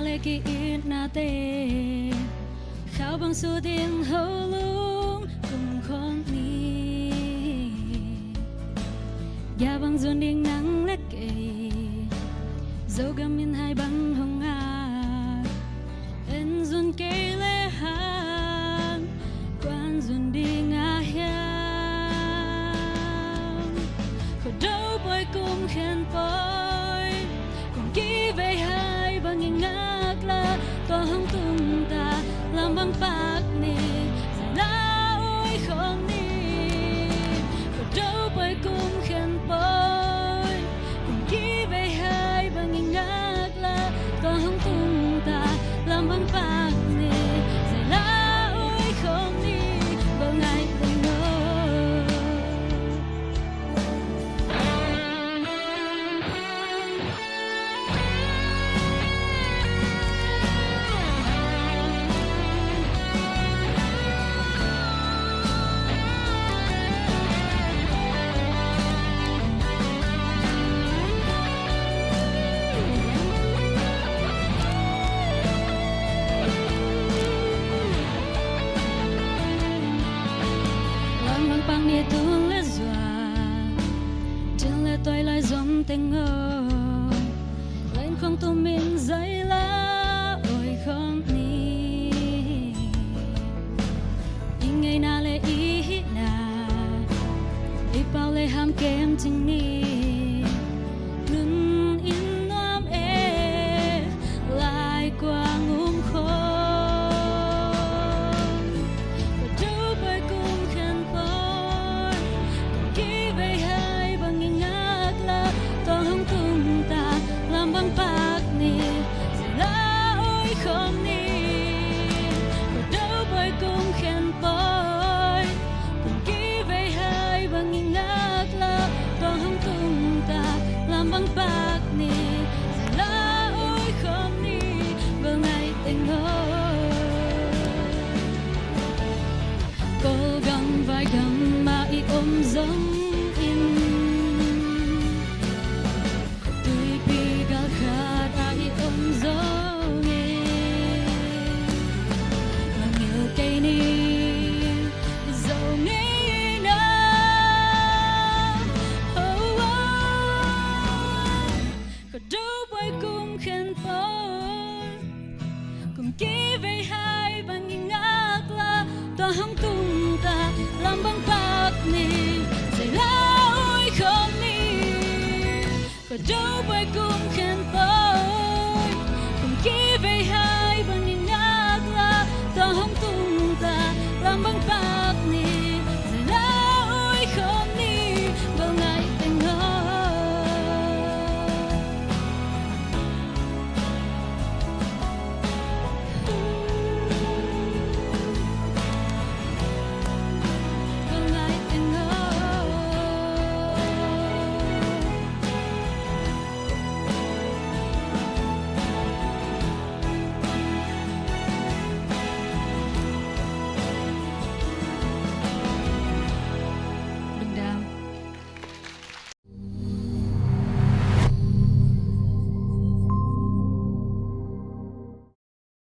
lệ kỳ ít na tê khao bằng số tiếng hậu lung cùng con ni ya bằng dồn điên nắng lệ kề dấu gam in hai bằng hồng ngà en dồn kê lệ han quan dồn đi ngà hiang khổ đâu bơi cùng khen bơi cùng ký về hai bằng những ngạc la to hông tung ta làm bằng bạc nè giải lá ôi không đi khổ đâu bơi cùng khen bơi cùng ký về hai bằng những ngạc la to hông tung ta làm bằng bạc nè giải lá ôi không đi vào ngày tình ngờ bằng nia tung lệ dọa trên lệ tôi lại giống tình ngờ lên không tu mình dây lá ôi không ni in ngày na lệ ý na ý bao lệ ham kem tình ni nun in nam e lại qua ngum khô bằng bạc nè giải lá ôi không ni khổ đâu bơi cùng khen bơi cùng ký về hai bằng nghìn ngạc la to hông tung ta làm bằng bạc nè giải lá ôi không ni vào ngày tình ngờ cố gắng vai gắng mà ý ôm giống ký về hai bằng những ngạc la to hông tung ta làm bằng bạc nè giải lá ôi không ni và đâu bơi cùng khen bơi cùng ký về hai